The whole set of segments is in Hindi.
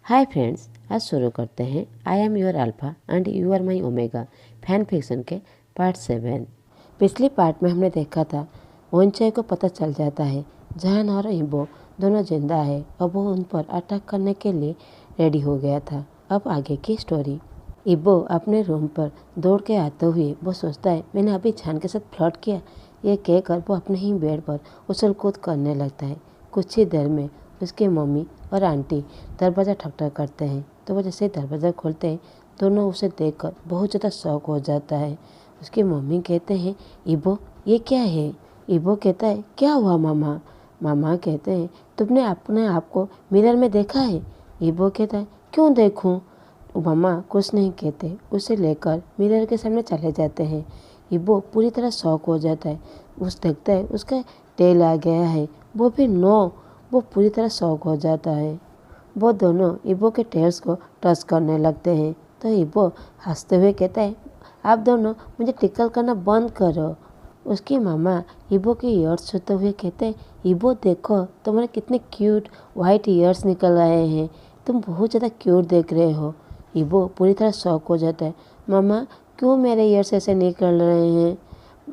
हाय फ्रेंड्स, आज शुरू करते हैं I am your alpha and you are my omega fan fiction के पार्ट 7। पिछले पार्ट में हमने देखा था वंचाई को पता चल जाता है जहान और इबो दोनों जिंदा है और वो उन पर अटैक करने के लिए रेडी हो गया था। अब आगे की स्टोरी। इबो अपने रूम पर दौड़ के आते हुए वो सोचता है मैंने अभी जान के साथ फ्लर्ट किया, ये कहकर वो अपने ही बेड पर उछल कूद करने लगता है। कुछ ही देर में उसकी मम्मी और आंटी दरवाज़ा ठक-ठक करते हैं, तो वो जैसे ही दरवाज़ा खोलते हैं दोनों उसे देखकर बहुत ज़्यादा शौक हो जाता है। उसकी मम्मी कहते हैं इबो ये क्या है? इबो कहता है क्या हुआ मामा? मामा कहते हैं तुमने अपने आप को मिरर में देखा है? इबो कहता है क्यों देखूं? मामा कुछ नहीं कहते, उसे लेकर मिरर के सामने चले जाते हैं। इबो पूरी तरह शौक हो जाता है। उस देखता है उसका टेल आ गया है, वो भी 9। वो पूरी तरह शौक हो जाता है। वो दोनों इबो के टेल्स को टच करने लगते हैं, तो इबो हंसते हुए कहता है आप दोनों मुझे टिकल करना बंद करो। उसकी मामा इबो के ईयर्स छूते हुए कहते हैं इबो देखो तुम्हारे कितने क्यूट वाइट ईयर्स निकल रहे हैं, तुम बहुत ज़्यादा क्यूट देख रहे हो। इबो पूरी तरह शौक हो जाता है। मामा क्यों मेरे ईयर्स ऐसे निकल रहे हैं?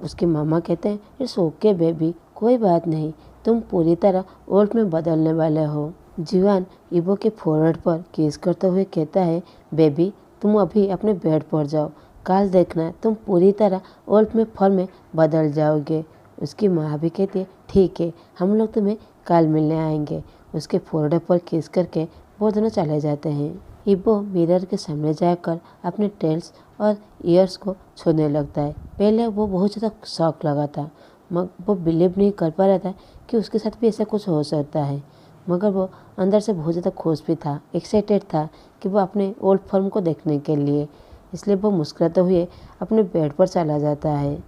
उसके मामा कहते हैं इट्स ओके बेबी, कोई बात नहीं, तुम पूरी तरह ओल्ड में बदलने वाले हो। जीवान इबो के फोरहेड पर किस करते हुए कहता है बेबी तुम अभी अपने बेड पर जाओ, कल देखना तुम पूरी तरह ओल्ड में फॉर्म में बदल जाओगे। उसकी माँ भी कहती है ठीक है, हम लोग तुम्हें कल मिलने आएंगे। उसके फोरहेड पर किस करके वो दोनों चले जाते हैं। इबो मिरर के सामने जाकर अपने टेल्स और ईयर्स को छूने लगता है। पहले वो बहुत ज़्यादा शौक लगा था, मगर वो बिलीव नहीं कर पा रहा था कि उसके साथ भी ऐसा कुछ हो सकता है। मगर वो अंदर से बहुत ज़्यादा खुश भी था, एक्साइटेड था कि वो अपने ओल्ड फॉर्म को देखने के लिए। इसलिए वो मुस्कुराते हुए अपने बेड पर चला जाता है।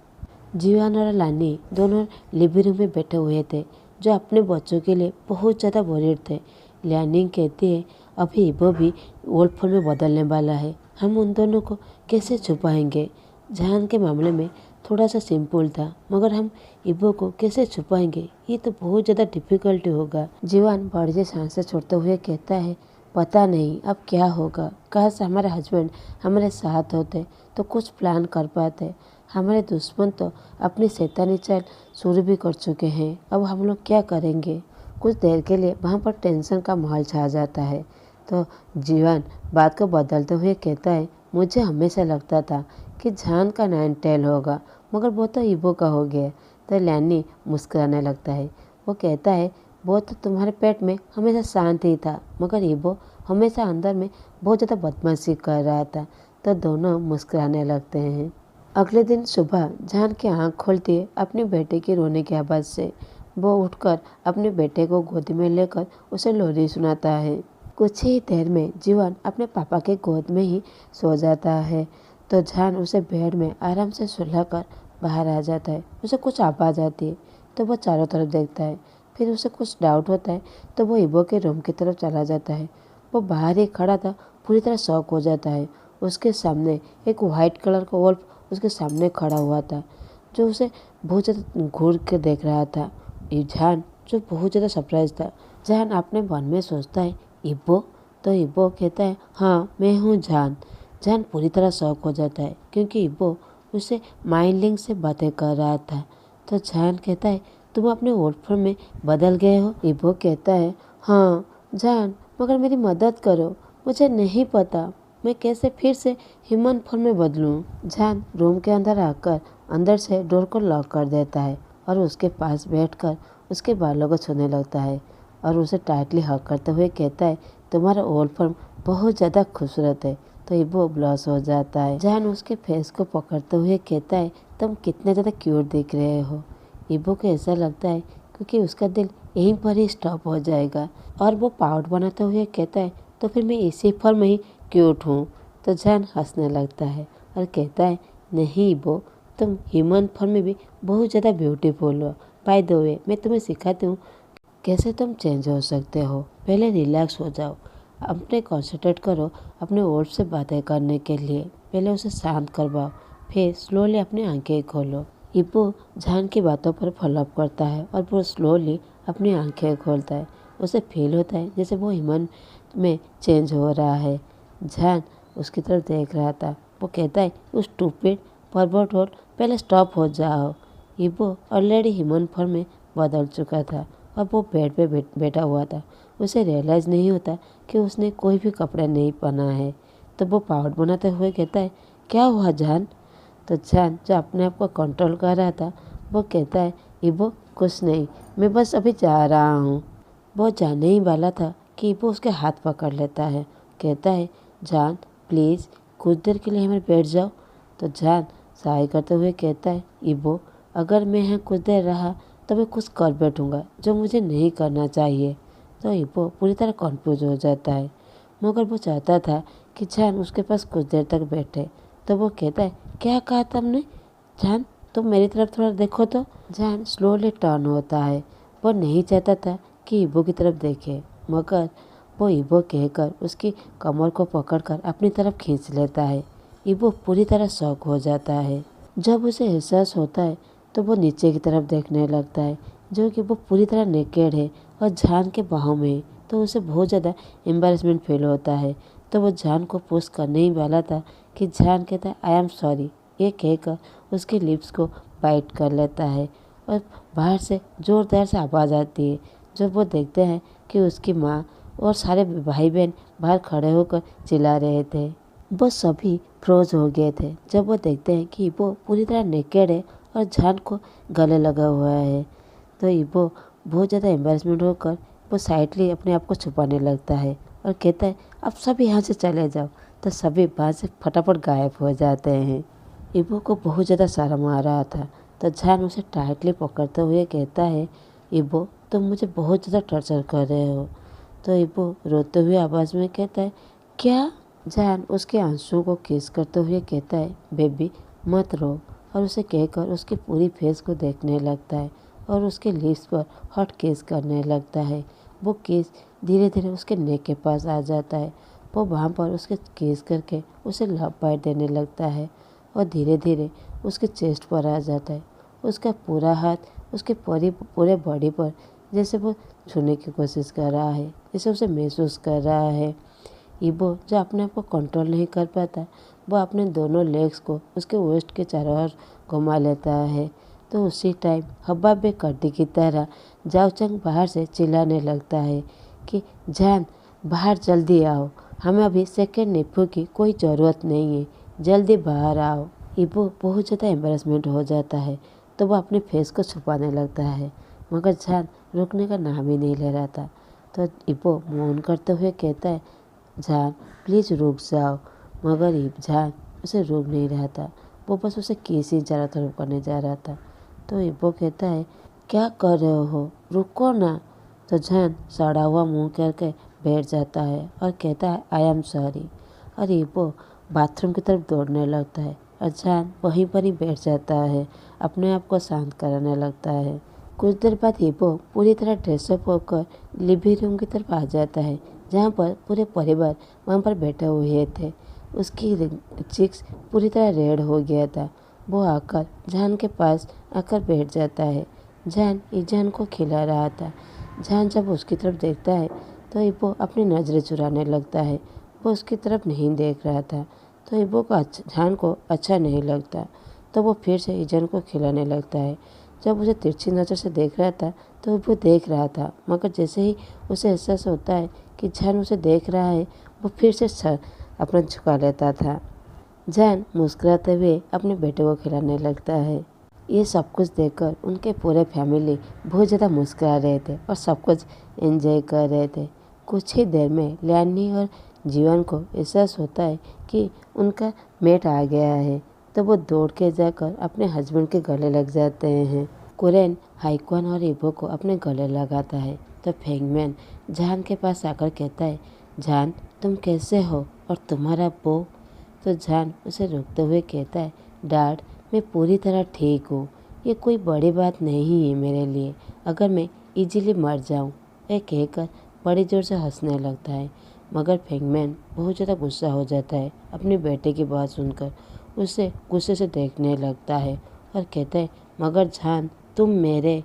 जीवान और लानी दोनों लिविंग रूम में बैठे हुए थे, जो अपने बच्चों के लिए बहुत ज़्यादा वरीड थे। लानी कहती है अभी इबो भी ओल्ड फॉर्म में बदलने वाला है, हम उन दोनों को कैसे छुपाएंगे? जहान के मामले में थोड़ा सा सिंपल था, मगर हम इबो को कैसे छुपाएंगे? ये तो बहुत ज़्यादा डिफिकल्टी होगा। जीवान बड़ी सांसें छोड़ते हुए कहता है पता नहीं अब क्या होगा, काश हमारे हस्बैंड हमारे साथ होते तो कुछ प्लान कर पाते। हमारे दुश्मन तो अपनी शैतानी चाल शुरू भी कर चुके हैं, अब हम लोग क्या करेंगे? कुछ देर के लिए वहाँ पर टेंशन का माहौल छा जाता है। तो जीवान बात को बदलते हुए कहता है मुझे हमेशा लगता था कि जान का 9 टेल होगा, मगर वो तो इबो का हो गया। तो लैनी मुस्कुराने लगता है। वो कहता है वो तो तुम्हारे पेट में हमेशा शांत ही था, मगर इबो हमेशा अंदर में बहुत ज़्यादा बदमाशी कर रहा था। तो दोनों मुस्कुराने लगते हैं। अगले दिन सुबह जान की आँख खोलती है अपने बेटे के रोने की आवाज़ से। वो उठकर अपने बेटे को गोद में लेकर उसे लोरी सुनाता है। कुछ ही देर में जीवन अपने पापा के गोद में ही सो जाता है। तो जान उसे बेड में आराम से सुलाकर बाहर आ जाता है। उसे कुछ आवाज़ आती है तो वो चारों तरफ देखता है। फिर उसे कुछ डाउट होता है तो वो इबो के रूम की तरफ चला जाता है। वो बाहर ही खड़ा था, पूरी तरह शॉक हो जाता है। उसके सामने एक वाइट कलर का वॉल्फ उसके सामने खड़ा हुआ था, जो उसे बहुत ज़्यादा घूर के देख रहा था। जान जो बहुत ज़्यादा सरप्राइज था। जान अपने मन में सोचता है इबो? तो इबो कहता है हाँ मैं हूँ जान। जान पूरी तरह शॉक हो जाता है क्योंकि इबो उसे माइंड लिंक से बातें कर रहा था। तो जान कहता है तुम अपने ओल्ड फॉर्म में बदल गए हो? इबो कहता है हाँ जान, मगर मेरी मदद करो, मुझे नहीं पता मैं कैसे फिर से ह्यूमन फॉर्म में बदलूं। जान रूम के अंदर आकर अंदर से डोर को लॉक कर देता है और उसके पास बैठकर उसके बालों को छूने लगता है और उसे टाइटली हग करते हुए कहता है तुम्हारा ओल्ड फॉर्म बहुत ज़्यादा खूबसूरत है। तो इबो ब्लश हो जाता है। जान उसके फेस को पकड़ते हुए कहता है तुम कितने ज़्यादा क्यूट दिख रहे हो। इबो को ऐसा लगता है क्योंकि उसका दिल यहीं पर ही स्टॉप हो जाएगा और वो पाउट बनाते हुए कहता है तो फिर मैं इसी फॉर्म में ही क्यूट हूँ। तो जान हंसने लगता है और कहता है नहीं इबो, तुम ह्यूमन फॉर्म में भी बहुत ज़्यादा ब्यूटीफुल हो। बाय द वे मैं तुम्हें सिखाती हूँ कैसे तुम चेंज हो सकते हो। पहले रिलैक्स हो जाओ, अपने कॉन्सेंट्रेट करो अपने ओल्ड से बातें करने के लिए। पहले उसे शांत करवाओ, फिर स्लोली अपनी आंखें खोलो। इबो जान की बातों पर फॉलोअप करता है और वो स्लोली अपनी आंखें खोलता है। उसे फील होता है जैसे वो ह्यूमन में चेंज हो रहा है। जान उसकी तरफ देख रहा था। वो कहता है, उस स्टूपिड परवर्ट होल, पहले स्टॉप हो जाओ। इबो ऑलरेडी ह्यूमन फॉर्म में बदल चुका था और वो बेड पे बैठा हुआ था। उसे रियलाइज़ नहीं होता कि उसने कोई भी कपड़े नहीं पहना है। तो वो पाउडर बनाते हुए कहता है, क्या हुआ जान? तो जान जो अपने आप को कंट्रोल कर रहा था वो कहता है, इबो कुछ नहीं, मैं बस अभी जा रहा हूँ। वो जाने ही वाला था कि इबो उसके हाथ पकड़ लेता है। कहता है, जान प्लीज़ कुछ देर के लिए हमें बैठ जाओ। तो जान सहाय करते हुए कहता है, इबो अगर मैं यहाँ कुछ देर रहा तो मैं कुछ कर बैठूँगा जो मुझे नहीं करना चाहिए। तो इबो पूरी तरह कन्फ्यूज हो जाता है, मगर वो चाहता था कि जान उसके पास कुछ देर तक बैठे। तो वो कहता है, क्या कहा तुमने? जान तुम मेरी तरफ थोड़ा देखो। तो जान स्लोली टर्न होता है। वो नहीं चाहता था कि इबो की तरफ देखे, मगर वो इबो कहकर उसकी कमर को पकड़कर अपनी तरफ खींच लेता है। इबो पूरी तरह शॉक हो जाता है। जब उसे एहसास होता है तो वो नीचे की तरफ देखने लगता है, जो कि वो पूरी तरह नेकेड है और जान के बाहों में है। तो उसे बहुत ज़्यादा एम्बैरेसमेंट फील होता है। तो वो जान को पुश करने ही वाला था कि जान कहता है, आई एम सॉरी। ये कहकर उसके लिप्स को बाइट कर लेता है और बाहर से ज़ोरदार से आवाज़ आती है। जब वो देखते हैं कि उसकी माँ और सारे भाई बहन बाहर खड़े होकर चिल्ला रहे थे। वो सभी फ्रोज हो गए थे जब वो देखते हैं कि वो पूरी तरह नेकेड है और जान को गले लगा हुआ है। तो इबो बहुत ज़्यादा एम्बैरेसमेंट होकर वो साइडली अपने आप को छुपाने लगता है और कहता है, अब सब यहाँ से चले जाओ। तो सभी वहाँ से फटाफट गायब हो जाते हैं। इबो को बहुत ज़्यादा शर्म आ रहा था। तो जान उसे टाइटली पकड़ते हुए कहता है, इबो तुम मुझे बहुत ज़्यादा टॉर्चर कर रहे हो। तो इबो रोते हुए आवाज़ में कहता है, क्या? जान उसके आंसू को किस करते हुए कहता है, बेबी मत रो। और उसे कहकर उसकी पूरी फेस को देखने लगता है और उसके लिप्स पर हॉट किस करने लगता है। वो किस धीरे धीरे उसके नेक के पास आ जाता है। वो वहाँ पर उसके किस करके उसे लव बाइट देने लगता है और धीरे धीरे उसके चेस्ट पर आ जाता है। उसका पूरा हाथ उसके पूरे बॉडी पर जैसे वो छूने की कोशिश कर रहा है, जैसे उसे महसूस कर रहा है। इबो जो अपने आप को कंट्रोल नहीं कर पाता, वो अपने दोनों लेग्स को उसके वेस्ट के चारों ओर घुमा लेता है। तो उसी टाइम हब्बा बे कड्डी की तरह जाओचंग बाहर से चिल्लाने लगता है कि जान बाहर जल्दी आओ, हमें अभी सेकेंड निप्पू की कोई ज़रूरत नहीं है, जल्दी बाहर आओ। इबो बहुत ज़्यादा एम्बैरेसमेंट हो जाता है तो वो अपने फेस को छुपाने लगता है, मगर जान रुकने का नाम ही नहीं ले रहा था। तो इबो मौन करते हुए कहता है, जान प्लीज़ रुक जाओ। मगर जान उसे रोक नहीं रहा था। वो बस उसे किस ही चारों तरफ करने जा रहा था। तो इबो कहता है, क्या कर रहे हो, रुको ना। तो जान सड़ा हुआ मुंह करके बैठ जाता है और कहता है, आई एम सॉरी। और इबो बाथरूम की तरफ दौड़ने लगता है और जान वहीं पर ही बैठ जाता है, अपने आप को शांत कराने लगता है। कुछ देर बाद इबो पूरी तरह ड्रेसअप होकर लिविंग रूम की तरफ आ जाता है, जहाँ पर पूरे परिवार वहाँ पर बैठे हुए थे। उसकी चिक्स पूरी तरह रेड हो गया था। वो आकर जान के पास आकर बैठ जाता है। जान ईजान को खिला रहा था। जान जब उसकी तरफ देखता है तो इबो अपनी नज़रें चुराने लगता है। वो उसकी तरफ नहीं देख रहा था। तो इबो को जान को अच्छा नहीं लगता, तो वो फिर से ईजान को खिलाने लगता है। जब उसे तिरछी नज़र से देख रहा था तो वो देख रहा था, मगर जैसे ही उसे एहसास होता है कि जान उसे देख रहा है, वो फिर से सर अपना झुका लेता था। जान मुस्कुराते हुए अपने बेटे को खिलाने लगता है। ये सब कुछ देखकर उनके पूरे फैमिली बहुत ज़्यादा मुस्कुरा रहे थे और सब कुछ एंजॉय कर रहे थे। कुछ ही देर में लैनी और जीवन को एहसास होता है कि उनका मेट आ गया है। तो वो दौड़ के जाकर अपने हस्बैंड के गले लग जाते हैं। कुरेन हाइक्वान और इबो को अपने गले लगाता है। तो फेंगमैन जान के पास आकर कहता है, जान तुम कैसे हो और तुम्हारा बो? तो जान उसे रोकते हुए कहता है, डैड मैं पूरी तरह ठीक हूँ, ये कोई बड़ी बात नहीं है मेरे लिए, अगर मैं इजीली मर जाऊँ। ये कहकर बड़ी जोर से हंसने लगता है, मगर फेंगमैन बहुत ज़्यादा गुस्सा हो जाता है अपने बेटे की बात सुनकर। उसे गुस्से से देखने लगता है और कहता है, मगर जान तुम मेरे।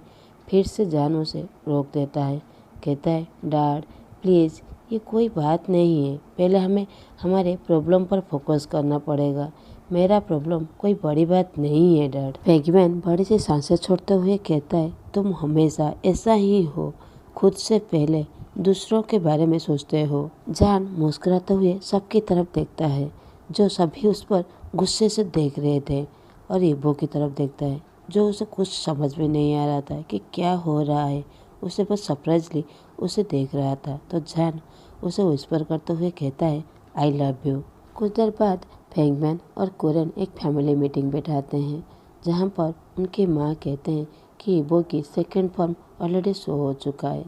फिर से जान उसे रोक देता है, कहता है, डैड प्लीज़ ये कोई बात नहीं है, पहले हमें हमारे प्रॉब्लम पर फोकस करना पड़ेगा। मेरा प्रॉब्लम कोई बड़ी बात नहीं है डैड। पेंगुइन बड़ी सी सांसें छोड़ते हुए कहता है, तुम हमेशा ऐसा ही हो, खुद से पहले दूसरों के बारे में सोचते हो। जॉन मुस्कुराते हुए सबकी तरफ देखता है, जो सभी उस पर गुस्से से देख रहे थे, और इबो की तरफ देखता है, जो उसे कुछ समझ में नहीं आ रहा था कि क्या हो रहा है। उसे बस सरप्राइजली उसे देख रहा था। तो जॉन उसे विस्पर करते हुए कहता है, आई लव यू। कुछ देर बाद पेंगुइन और कोरेन एक फैमिली मीटिंग बैठाते हैं, जहाँ पर उनकी माँ कहते हैं कि इबो की सेकेंड फॉर्म ऑलरेडी शो हो चुका है।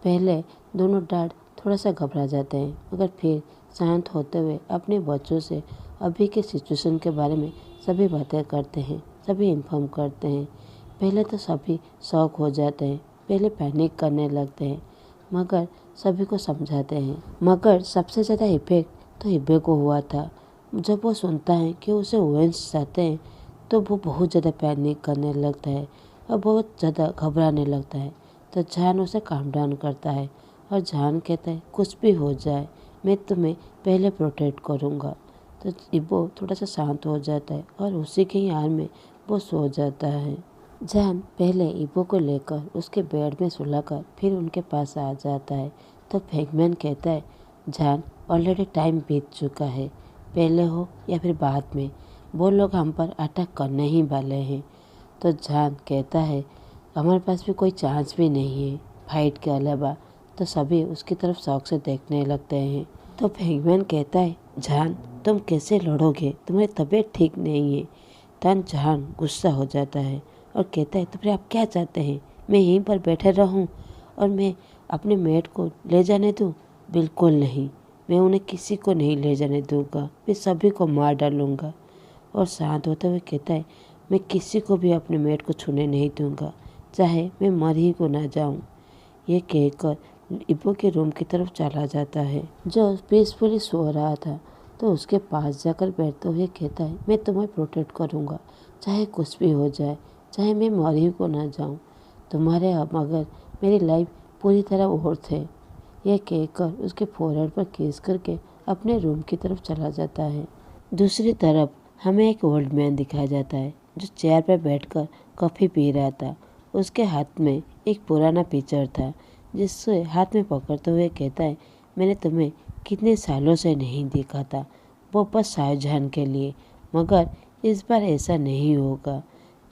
पहले दोनों डैड थोड़ा सा घबरा जाते हैं, मगर फिर शांत होते हुए अपने बच्चों से अभी के सिचुएशन के बारे में सभी बातें करते हैं, सभी इन्फॉर्म करते हैं। पहले तो सभी शॉक हो जाते हैं, पहले पैनिक करने लगते हैं, मगर सभी को समझाते हैं। मगर सबसे ज़्यादा इफेक्ट तो इबे को हुआ था। जब वो सुनता है कि उसे ओवेंस चाहते हैं, तो वो बहुत ज़्यादा पैनिक करने लगता है और बहुत ज़्यादा घबराने लगता है। तो जॉन उसे काम डाउन करता है और जॉन कहता है, कुछ भी हो जाए मैं तुम्हें पहले प्रोटेक्ट करूँगा। तो इबो थोड़ा सा शांत हो जाता है और उसी के यार में वो सो जाता है। जॉन पहले इबो को लेकर उसके बेड में सुलाकर फिर उनके पास आ जाता है। तो पेंगुइन कहता है, जॉन ऑलरेडी टाइम बीत चुका है, पहले हो या फिर बाद में वो लोग हम पर अटैक करने ही वाले हैं। तो जॉन कहता है, हमारे पास भी कोई चांस भी नहीं है फाइट के अलावा। तो सभी उसकी तरफ शौक से देखने लगते हैं। तो पेंगुइन कहता है, जॉन तुम कैसे लड़ोगे, तुम्हारी तबीयत ठीक नहीं है। तन जॉन गुस्सा हो जाता है और कहता है, तो फिर आप क्या चाहते हैं, मैं यहीं पर बैठे रहूं और मैं अपने मेट को ले जाने दूं? बिल्कुल नहीं, मैं उन्हें किसी को नहीं ले जाने दूंगा, मैं सभी को मार डालूंगा। और शांत होते हुए कहता है, मैं किसी को भी अपने मेट को छूने नहीं दूंगा, चाहे मैं मर ही को ना जाऊं। ये कहकर इबो के रूम की तरफ चला जाता है, जो पीसफुली सो रहा था। तो उसके पास जाकर बैठते हुए कहता है, मैं तुम्हें प्रोटेक्ट करूंगा, चाहे कुछ भी हो जाए, चाहे मैं मर ही को ना जाऊं। तुम्हारे मगर मेरी लाइफ पूरी तरह वर्थ है। यह कहकर उसके फोरहेड पर किस करके अपने रूम की तरफ चला जाता है। दूसरी तरफ हमें एक ओल्ड मैन दिखाया जाता है, जो चेयर पर बैठकर कॉफ़ी पी रहा था। उसके हाथ में एक पुराना पिक्चर था, जिससे हाथ में पकड़ते हुए कहता है, मैंने तुम्हें कितने सालों से नहीं देखा था, वो बस शाहजहां के लिए, मगर इस बार ऐसा नहीं होगा।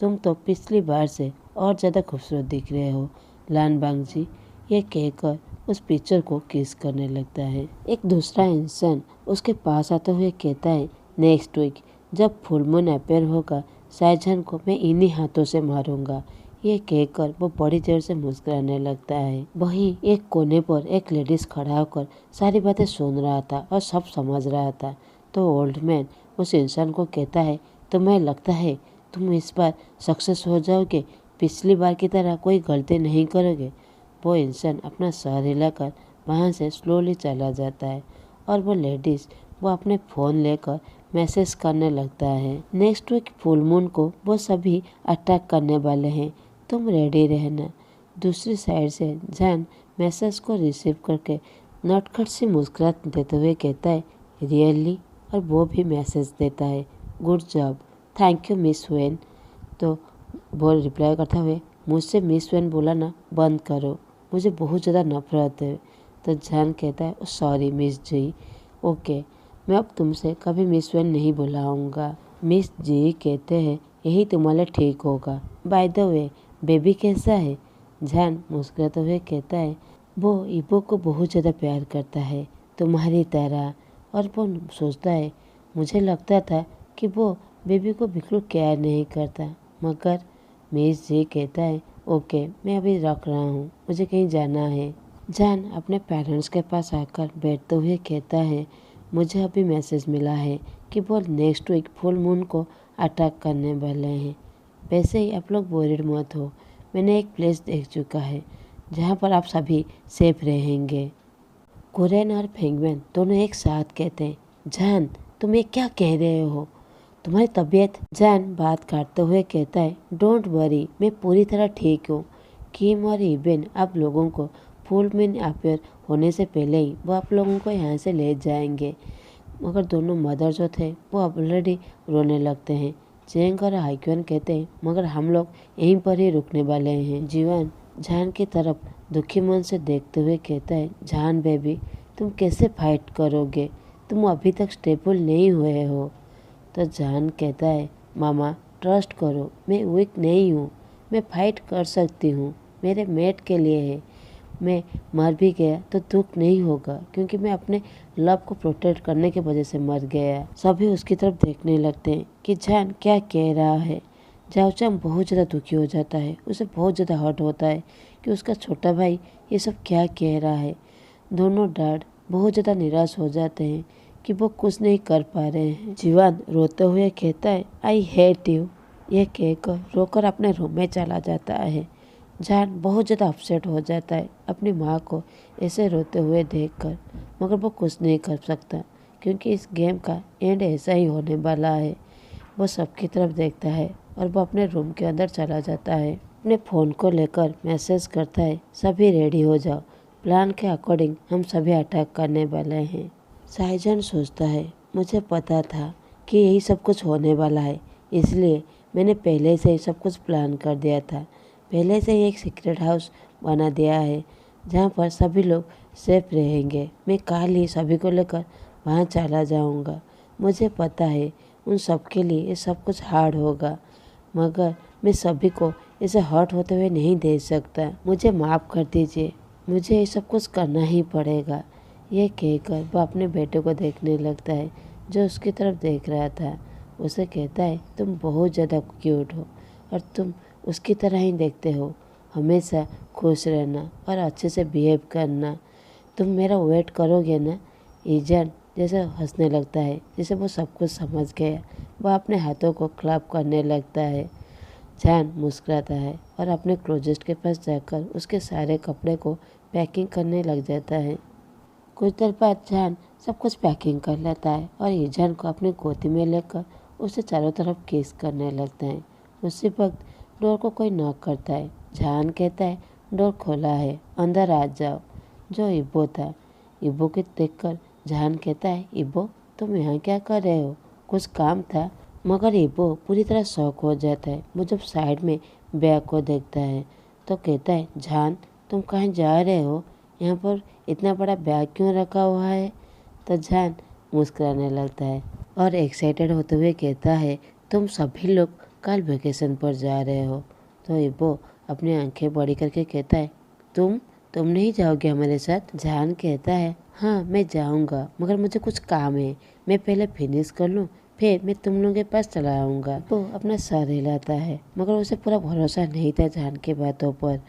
तुम तो पिछली बार से और ज़्यादा खूबसूरत दिख रहे हो लानबांग जी। यह कहकर उस पिक्चर को किस करने लगता है। एक दूसरा इंसान उसके पास आते हुए कहता है, नेक्स्ट वीक जब फुल मून अपीयर होगा, शाहजहां को मैं इन्हीं हाथों से मारूंगा। ये कहकर वो बड़ी देर से मुस्कुराने लगता है। वहीं एक कोने पर एक लेडीज खड़ा होकर सारी बातें सुन रहा था और सब समझ रहा था। तो ओल्ड मैन उस इंसान को कहता है, तुम्हें लगता है तुम इस बार सक्सेस हो जाओगे, पिछली बार की तरह कोई गलती नहीं करोगे? वो इंसान अपना सर हिलाकर वहाँ से स्लोली चला जाता है और वो लेडीज वो अपने फ़ोन लेकर मैसेज करने लगता है। नेक्स्ट वीक फुल मून को वो सभी अटैक करने वाले हैं, तुम रेडी रहना। दूसरी साइड से जॉन मैसेज को रिसीव करके नटखट सी मुस्कुराहट देते हुए कहता है, रियली? और वो भी मैसेज देता है, good job, thank you miss when. तो वो रिप्लाई करते हुए, मुझसे मिस वेन बुलाना बंद करो, मुझे बहुत ज़्यादा नफरत है। तो जॉन कहता है, सॉरी मिस जी, ओके, मैं अब तुमसे कभी मिस वेन नहीं बुलाऊंगा। मिस जी कहते हैं, यही तुम्हारे ठीक होगा। बाय द वे बेबी कैसा है? जॉन मुस्कुराते हुए कहता है, वो इबो को बहुत ज़्यादा प्यार करता है तुम्हारी तरह। और वो सोचता है, मुझे लगता था कि वो बेबी को बिल्कुल केयर नहीं करता, मगर मिस जी कहता है, ओके, मैं अभी रख रहा हूँ, मुझे कहीं जाना है। जॉन अपने पेरेंट्स के पास आकर बैठते हुए कहता है, मुझे अभी मैसेज मिला है कि वो नेक्स्ट वीक फुल मून को अटैक करने वाले हैं। वैसे ही आप लोग वरीड मत हो, मैंने एक प्लेस देख चुका है जहाँ पर आप सभी सेफ रहेंगे। कोरेन और पेंगुइन दोनों एक साथ कहते हैं, जॉन तुम ये क्या कह रहे हो, तुम्हारी तबीयत? जॉन बात काटते हुए कहता है, डोंट वरी, मैं पूरी तरह ठीक हूँ। किम और इबेन आप लोगों को फुल मून अपीयर होने से पहले ही वो आप लोगों को यहाँ से ले जाएंगे। मगर दोनों मदर जो थे वो ऑलरेडी रोने लगते हैं। चेंग और हाइक्यून कहते हैं मगर हम लोग यहीं पर ही रुकने वाले हैं। जीवन जान की तरफ दुखी मन से देखते हुए कहता है, जान बेबी तुम कैसे फाइट करोगे, तुम अभी तक स्टेबल नहीं हुए हो। तो जान कहता है, मामा ट्रस्ट करो, मैं वीक नहीं हूँ, मैं फाइट कर सकती हूँ, मेरे मेट के लिए है। मैं मर भी गया तो दुख नहीं होगा क्योंकि मैं अपने लव को प्रोटेक्ट करने की वजह से मर गया। सभी उसकी तरफ देखने लगते हैं कि जान क्या कह रहा है। जाओचंग बहुत ज़्यादा दुखी हो जाता है, उसे बहुत ज़्यादा हर्ट होता है कि उसका छोटा भाई ये सब क्या कह रहा है। दोनों डैड बहुत ज़्यादा निराश हो जाते हैं कि वो कुछ नहीं कर पा रहे हैं। जीवन रोते हुए कहता है, आई हेट यू। यह कहकर रोकर अपने रूम में चला जाता है। जान बहुत ज़्यादा अपसेट हो जाता है अपनी माँ को ऐसे रोते हुए देखकर, मगर वो कुछ नहीं कर सकता क्योंकि इस गेम का एंड ऐसा ही होने वाला है। वो सबकी तरफ देखता है और वो अपने रूम के अंदर चला जाता है। अपने फ़ोन को लेकर मैसेज करता है, सभी रेडी हो जाओ, प्लान के अकॉर्डिंग हम सभी अटैक करने वाले हैं। साइजन सोचता है, मुझे पता था कि यही सब कुछ होने वाला है, इसलिए मैंने पहले से ही सब कुछ प्लान कर दिया था। पहले से ही एक सीक्रेट हाउस बना दिया है जहाँ पर सभी लोग सेफ रहेंगे। मैं कल ही सभी को लेकर वहाँ चला जाऊँगा। मुझे पता है उन सब के लिए ये सब कुछ हार्ड होगा, मगर मैं सभी को इसे हर्ट होते हुए नहीं देख सकता। मुझे माफ़ कर दीजिए, मुझे ये सब कुछ करना ही पड़ेगा। ये कहकर वह अपने बेटे को देखने लगता है जो उसकी तरफ देख रहा था। उसे कहता है, तुम बहुत ज़्यादा क्यूट हो और तुम उसकी तरह ही देखते हो। हमेशा खुश रहना और अच्छे से बिहेव करना। तुम मेरा वेट करोगे ना। ईजन जैसे हंसने लगता है, जैसे वो सब कुछ समझ गया। वह अपने हाथों को क्लैप करने लगता है। जान मुस्कुराता है और अपने क्लोजेस्ट के पास जाकर उसके सारे कपड़े को पैकिंग करने लग जाता है। कुछ देर बाद जान सब कुछ पैकिंग कर लेता है और ईजन को अपनी गोदी में लेकर उसे चारों तरफ किस करने लगता है। उसी वक्त डोर को कोई नॉक करता है। जान कहता है, डोर खोला है, अंदर आ जाओ। जो इब्बो था। इब्बो को देखकर जान कहता है, इब्बो तुम यहाँ क्या कर रहे हो, कुछ काम था। मगर इब्बो पूरी तरह शॉक हो जाता है। वो जब साइड में बैग को देखता है तो कहता है, जान तुम कहाँ जा रहे हो, यहाँ पर इतना बड़ा बैग क्यों रखा हुआ है। तो जान मुस्कुराने लगता है और एक्साइटेड होते हुए कहता है, तुम सभी लोग कल वेकेशन पर जा रहे हो। तो इब्बो अपनी आंखें बड़ी करके कहता है, तुम नहीं जाओगे हमारे साथ। जान कहता है, हाँ मैं जाऊँगा, मगर मुझे कुछ काम है, मैं पहले फिनिश कर लूँ, फिर मैं तुम लोगों के पास चला आऊँगा। वो अपना सर हिलाता है, मगर उसे पूरा भरोसा नहीं था जान की बातों पर।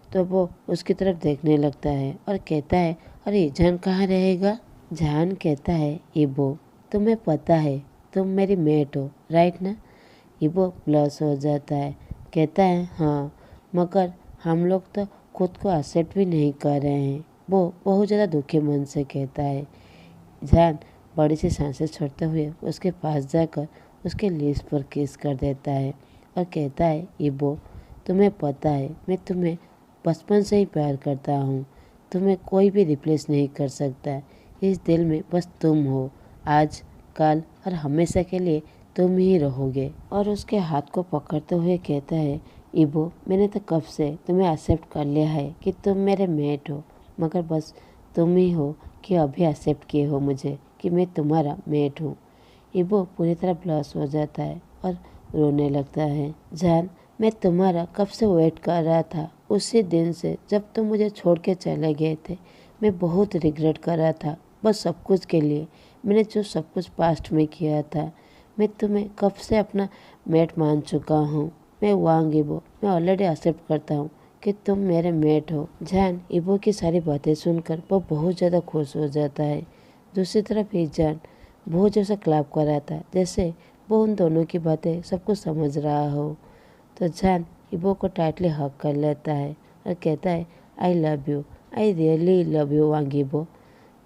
तो वो उसकी तरफ देखने लगता है और कहता है, अरे जान कहाँ रहेगा। जान कहता है, इब्बो तुम्हें पता है तुम मेरी मेट हो, राइट ना। इब्बो ब्लश हो जाता है, कहता है, हाँ मगर हम लोग तो खुद को एक्सेप्ट भी नहीं कर रहे हैं। वो बहुत ज़्यादा दुखी मन से कहता है। जान बड़ी सी सांसें छोड़ते हुए उसके पास जाकर उसके लिप्स पर किस कर देता है और कहता है, इब्बो तुम्हें पता है मैं तुम्हें बचपन से ही प्यार करता हूँ, तुम्हें कोई भी रिप्लेस नहीं कर सकता। इस दिल में बस तुम हो, आज कल और हमेशा के लिए तुम ही रहोगे। और उसके हाथ को पकड़ते हुए कहता है, इब्बो मैंने तो कब से तुम्हें एक्सेप्ट कर लिया है कि तुम मेरे मेट हो, मगर बस तुम ही हो कि अभी एक्सेप्ट किए हो मुझे कि मैं तुम्हारा मेट हूँ। इब्बो पूरी तरह ब्लश हो जाता है और रोने लगता है। जान मैं तुम्हारा कब से वेट कर रहा था, उसी दिन से जब तुम मुझे छोड़ के चले गए थे। मैं बहुत रिग्रेट कर रहा था बस सब कुछ के लिए, मैंने जो सब कुछ पास्ट में किया था। मैं तुम्हें कब से अपना मेट मान चुका हूँ। मैं वांग इब्बो, मैं ऑलरेडी एक्सेप्ट करता हूँ कि तुम मेरे मेट हो। जान इब्बो की सारी बातें सुनकर वो बहुत ज़्यादा खुश हो जाता है। दूसरी तरफ ही जान बहुत जैसा क्लैप कर रहा था, जैसे वो उन दोनों की बातें सब कुछ समझ रहा हो। तो जान इब्बो को टाइटली हग कर लेता है और कहता है, I love you, I really love you वांग इब्बो।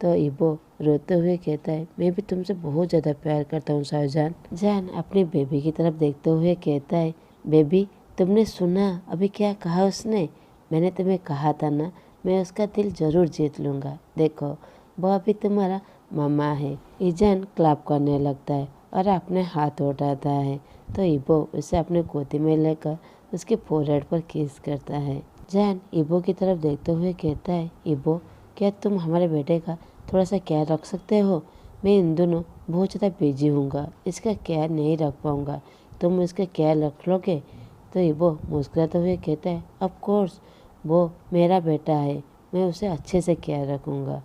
तो इब्बो रोते हुए कहता है, मैं भी तुमसे बहुत ज़्यादा प्यार करता हूँ शाहजान। जान अपनी बेबी की तरफ देखते हुए कहता है, बेबी तुमने सुना अभी क्या कहा उसने। मैंने तुम्हें कहा था ना मैं उसका दिल ज़रूर जीत लूँगा। देखो, वो अभी तुम्हारा मामा है। ईजान क्लैप करने लगता है और अपने हाथ उठाता है तो इबो उसे अपने गोदी में लेकर उसके फोरहेड पर किस करता है। जैन इबो की तरफ देखते हुए कहता है, इबो, क्या तुम हमारे बेटे का थोड़ा सा ख्याल रख सकते हो? मैं इन दोनों बहुत ज़्यादा बिजी हूँगा, इसका ख्याल नहीं रख पाऊँगा। तुम इसका ख्याल रख लोगे? तो इबो मुस्कुराते हुए कहता है, ऑफ कोर्स, वो मेरा बेटा है, मैं उसे अच्छे से ख्याल रखूँगा।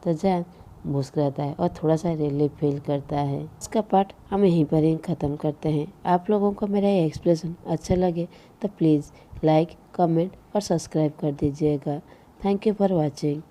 तो जैन मुस्कुराता है और थोड़ा सा रिलीफ फील करता है। इसका पार्ट हम यहीं पर ही ख़त्म करते हैं। आप लोगों को मेरा ये एक्सप्लेनेशन अच्छा लगे तो प्लीज़ लाइक, कमेंट और सब्सक्राइब कर दीजिएगा। Thank you for watching.